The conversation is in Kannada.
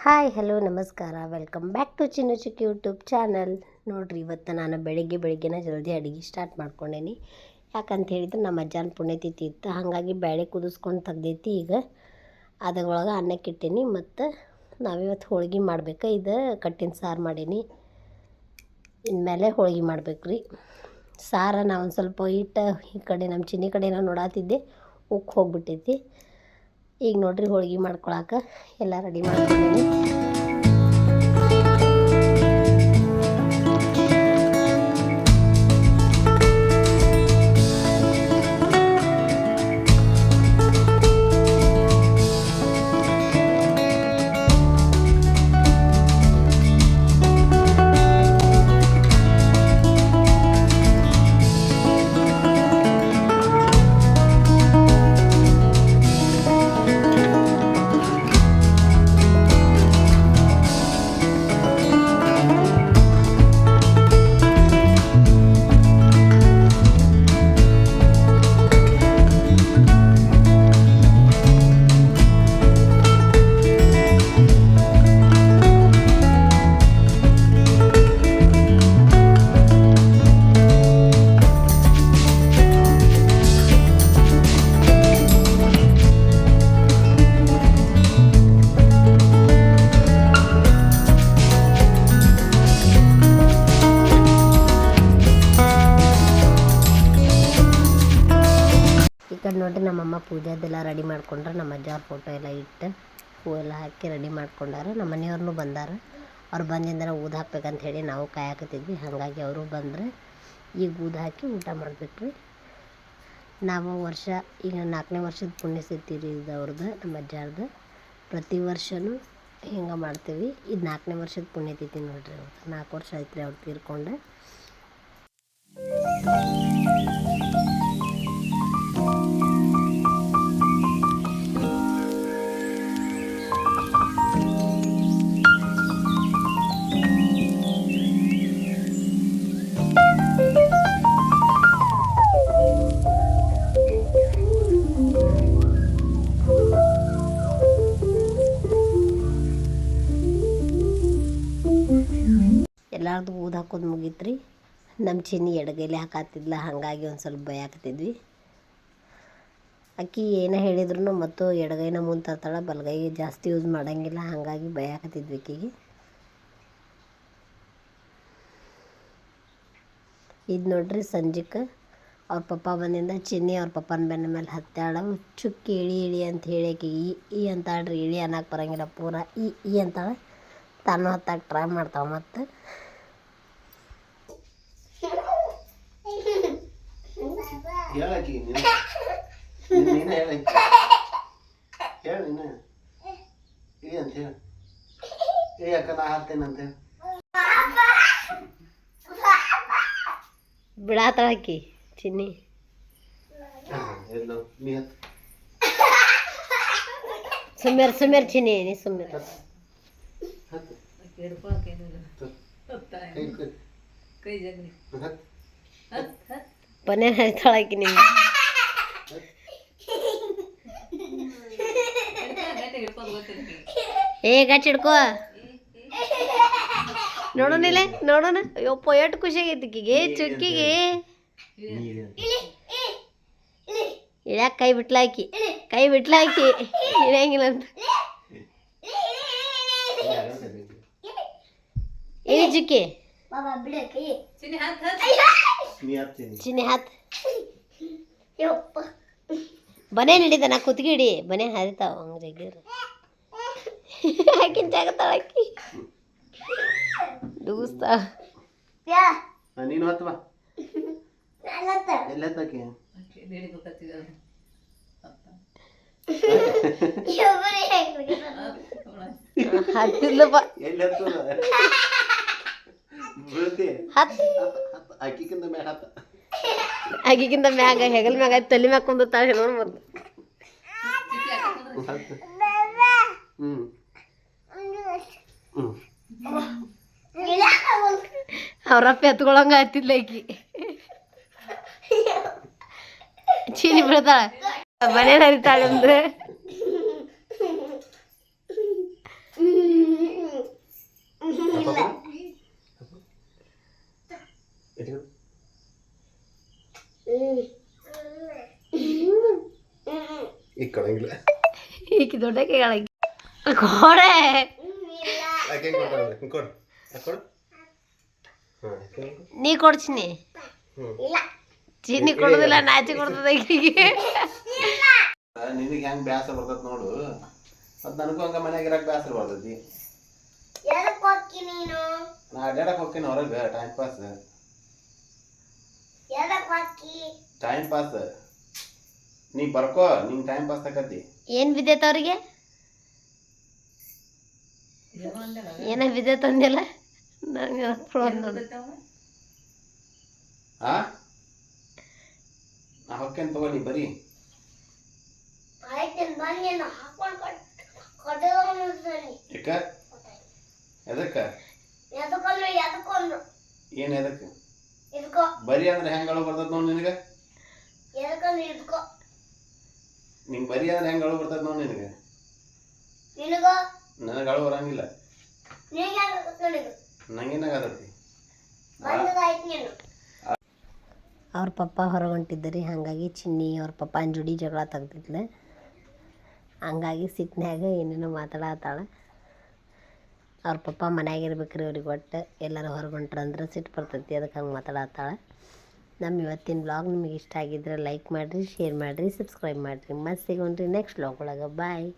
ಹಾಯ್ ಹಲೋ ನಮಸ್ಕಾರ welcome back to Chinnu Chikki YouTube channel. ನೋಡಿರಿ ಇವತ್ತು ನಾನು ಬೆಳಿಗ್ಗೆನೇ ಜಲ್ದಿ ಅಡುಗೆ ಸ್ಟಾರ್ಟ್ ಮಾಡ್ಕೊಂಡೇನಿ. ಯಾಕಂತ ಹೇಳಿದ್ರೆ ನಮ್ಮ ಅಜ್ಜನ ಪುಣ್ಯತಿಥಿ ಇತ್ತು, ಹಾಗಾಗಿ ಬೇಳೆ ಕುದಿಸ್ಕೊಂಡು ತೆಗ್ದೈತಿ. ಈಗ ಅದರೊಳಗೆ ಅನ್ನಕ್ಕೆ ಇಟ್ಟೀನಿ. ಮತ್ತು ನಾವಿವತ್ತು ಹೋಳ್ಗೆ ಮಾಡ್ಬೇಕು. ಇದು ಕಟ್ಟಿನ ಸಾರು ಮಾಡೀನಿ. ಇನ್ಮೇಲೆ ಹೋಳ್ಗೆ ಮಾಡ್ಬೇಕು ರೀ. ಸಾರು ನಾವು ಒಂದು ಸ್ವಲ್ಪ ಹಿಟ್ಟು ಈ ಕಡೆ ನಮ್ಮ ಚಿನ್ನಿ ಕಡೆ ನಾನು ನೋಡಾತಿದ್ದೆ, ಉಕ್ಕಿ ಹೋಗ್ಬಿಟ್ಟೈತಿ. ಈಗ ನೋಡ್ರಿ ಹೋಳ್ಗೆ ಮಾಡ್ಕೊಳಕ್ಕೆ ಎಲ್ಲ ರೆಡಿ ಮಾಡ್ಕೊಂಡೀನಿ. ನೋಡ್ರಿ ನಮ್ಮಮ್ಮ ಪೂಜಾದೆಲ್ಲ ರೆಡಿ ಮಾಡ್ಕೊಂಡ್ರೆ. ನಮ್ಮ ಅಜ್ಜ ಫೋಟೋ ಎಲ್ಲ ಇಟ್ಟು ಹೂವೆಲ್ಲ ಹಾಕಿ ರೆಡಿ ಮಾಡ್ಕೊಂಡಾರ. ನಮ್ಮ ಮನೆಯವ್ರನ್ನೂ ಬಂದಾರ. ಅವ್ರು ಬಂದಿಂದರ ಊದು ಹಾಕ್ಬೇಕಂತ ಹೇಳಿ ನಾವು ಕಾಯಕತ್ತಿದ್ವಿ. ಹಾಗಾಗಿ ಅವರು ಬಂದರೆ ಈಗ ಊದು ಹಾಕಿ ಊಟ ಮಾಡ್ಬೇಕು ರೀ. ನಾವು ವರ್ಷ ಈಗ 4ನೇ ವರ್ಷದ ಪುಣ್ಯತಿಥಿ ರೀ ಇದು ಅವ್ರದ್ದು, ನಮ್ಮ ಅಜ್ಜಾರ್ದು. ಪ್ರತಿ ವರ್ಷವೂ ಹಿಂಗೆ ಮಾಡ್ತೀವಿ. ಇದು 4ನೇ ವರ್ಷದ ಪುಣ್ಯತಿಥಿ ನೋಡ್ರಿ. ಅವ್ರದ್ದು 4 ವರ್ಷ ಆಯ್ತು ರೀ ಅವ್ರು ತೀರ್ಕೊಂಡು. ಎಲ್ಲಾರ್ದು ಊದು ಹಾಕೋದು ಮುಗೀತು ರೀ. ನಮ್ಮ ಚಿನ್ನಿ ಎಡಗೈಲಿ ಹಾಕಾತಿದ್ಲ, ಹಾಗಾಗಿ ಒಂದು ಸ್ವಲ್ಪ ಭಯಾಕತ್ತಿದ್ವಿ. ಅಕ್ಕಿ ಏನೇ ಹೇಳಿದ್ರು ಮತ್ತು ಎಡಗೈನ ಮುಂದೆ ತರ್ತಾಳೆ, ಬಲಗೈ ಜಾಸ್ತಿ ಯೂಸ್ ಮಾಡೋಂಗಿಲ್ಲ. ಹಾಗಾಗಿ ಭಯಾಕತ್ತಿದ್ವಿ ಅಕ್ಕಿಗೆ. ಇದು ನೋಡ್ರಿ ಸಂಜೆಗೆ ಅವ್ರ ಪಪ್ಪ ಬಂದಿಂದ ಚಿನ್ನಿ ಅವ್ರ ಪಪ್ಪನ ಬೆನ್ನ ಮೇಲೆ ಹತ್ತಾಳ. ಚುಕ್ಕಿ ಇಳಿ ಅಂತ ಹೇಳಿ ಆಕಿ ಈ ಅಂತಾಳ್ರಿ. ಇಳಿ ಅನ್ನಕ್ಕೆ ಬರೋಂಗಿಲ್ಲ, ಪೂರ ಈ ಅಂತಾಳೆ. ತಾನು ಹತ್ತಾಗ ಟ್ರೈ ಮಾಡ್ತಾವೆ. ಮತ್ತು ಬಿಡಾತಾಳ ಆಕಿ ಚಿನ್ನಿ. ಸುಮ್ಮೇರ್ ಚಿನ್ನಿ, ನೀ ಸುಮ್ಮೇರ್. ಪನೇ ಹರಿತಾಳಾಕಿ ನಿಮ್ಗೆ. ಗಚ್ಚ ಹಿಡ್ಕೋ, ನೋಡೋಣಿಲ್ಲ ನೋಡೋಣ. ಯಪ್ಪ ಎಷ್ಟು ಖುಷಿ ಆಗೈತಿ ಆಕಿಗೆ, ಚುಕ್ಕಿಗೆ. ಇಳ್ಯಾಕ ಕೈ ಬಿಟ್ಲಾಕಿ ಇಳಿಯಂಗಿಲ್ಲ ಅಂತ. ಇಳಿ ಚುಕ್ಕಿ, ಚಿನ್ನಿ ಹಾತ್ ಬನೇ ನಡೀತ. ನಾ ಕುತ್ಗಿ ಹಿಡಿ, ಬನೇ ಹರಿತಾವ ಹಂಗ್ರಿ. ಆಕಿನ ಜಾಗತ್ತಾಳ ಆಕಿ ದೂಸ್ತ. ನೀನು ಹತ್ತು ಬಾ. ಎಲ್ಲ ಹತ್ತಕ್ಕೆ ಹತ್ತಿದ್ಲಪ್ಪ. ಆಕಿಗಿಂತ ಮ್ಯಾಗ ಹೆಗಲ್ ಮ್ಯಾಗ ತಲೆ ಮ್ಯಾಗ ಕುಂದಿರ್ತಾಳೆ ನೋಡ್. ಮತ್ತು ಅವ್ರಪ್ಪ ಎತ್ಕೊಳಂಗ ಆಯ್ತಿದ್ಲ ಆಕಿ. ಚೀನಿ ಬಿಡ್ತಾಳ, ಮನೇಲಿ ಹರಿತಾಳೆ ಅಂದ್ರೆ ಈಗ ಕೊಡಂಗಿಲ್ಲ. ಈಗ ದೊಡ್ಡಕ್ಕೆ ಕೊಡೆ ಯಾಕೆ ಕೊಡ್ತಾರೆ ಕೊಡು ಕೊಡು. ನೀ ಕೊಡ್ತೀನಿ. ಚೀನಿ ಕೊಡೋದಿಲ್ಲ, ನಾಚಿ ಕೊಡ್ತದ ಈಗಿಗೆ. ನಿನಗೆ ಹೆಂಗೆ ಬೇಸರ ಬರ್ತೈತೆ ನೋಡು, ಮತ್ತು ನನಗೂ ಹಂಗೆ ಮನ್ಯಾಗ ಇರಕ್ಕೆ ಬೇಸರ ಬರ್ತೈತಿ. ನಾ ಅಡ್ಡಾಡಕ್ಕೆ ಹೋಗ್ತೀನಿ ಹೊರಗೆ, ಟೈಮ್ ಪಾಸ್. ನೀ ಬರ್ಕೋ, ನಿಂಗೆ ಟೈಮ್ ಪಾಸ್ ತಕತಿ. ಏನು ಬಿದ್ದೈತೆ ಅವ್ರಿಗೆ? ಏನ ಬಿದ್ದೈತೆ ಅಂದಿಲ್ಲ ನಂಗೆ ಹಾ ನಾ ಹೊಕ್ಕೇನು ತಗೋ, ನೀ ಬರೀ. ಯಾಕ ಎದಕ್ಕೆ ಏನು ಎದಕ್ಕೆ ಬರಿ ಅಂದ್ರೆ ಹೆಂಗೆ ಅಳು ಬರ್ತೈತೆ ನೋಡಿ ನಿನಗೆ? ನಿಂಗೆ ಬರಿ ಅಂದ್ರೆ ಹೆಂಗೆ ಅಳು ಬರ್ತೈತೆ ನೋಡಿ ನಿನಗೆ? ನನಗೆ ಅಳು ಬರಂಗಿಲ್ಲ. ನಂಗೇನಾಗತೈತಿ? ಅವ್ರ ಪಪ್ಪ ಹೊರಗೆ ಹೊಂಟಿದ್ದರು, ಹಾಗಾಗಿ ಚಿನ್ನಿ ಅವ್ರ ಪಪ್ಪನ ಜೋಡಿ ಜಗಳ ತೆಗ್ದಿದ್ಲು. ಹಂಗಾಗಿ ಸಿಟ್ಟಿನ್ಯಾಗ ಏನೇನೋ ಮಾತಾಡತ್ತಾಳೆ. ಅವ್ರ ಪಪ್ಪ ಮನ್ಯಾಗಿರ್ಬೇಕ್ರಿ, ಅವ್ರಿಗೆ ಒಟ್ಟು ಎಲ್ಲರೂ ಹೊರಗೆ ಹೊಂಟ್ರಂದ್ರೆ ಸಿಟ್ಟು ಬರ್ತೈತಿ, ಅದಕ್ಕೆ ಹಂಗೆ ಮಾತಾಡತ್ತಾಳೆ. ನಮ್ಮ ಇವತ್ತಿನ ಬ್ಲಾಗ್ ನಿಮಗೆ ಇಷ್ಟ ಆಗಿದ್ರೆ ಲೈಕ್ ಮಾಡಿರಿ, ಶೇರ್ ಮಾಡಿರಿ, ಸಬ್ಸ್ಕ್ರೈಬ್ ಮಾಡಿರಿ. ಮತ್ತೆ ಸಿಗೋಣ್ರಿ ನೆಕ್ಸ್ಟ್ ಬ್ಲಾಗ್ ಒಳಗೆ. ಬಾಯ್.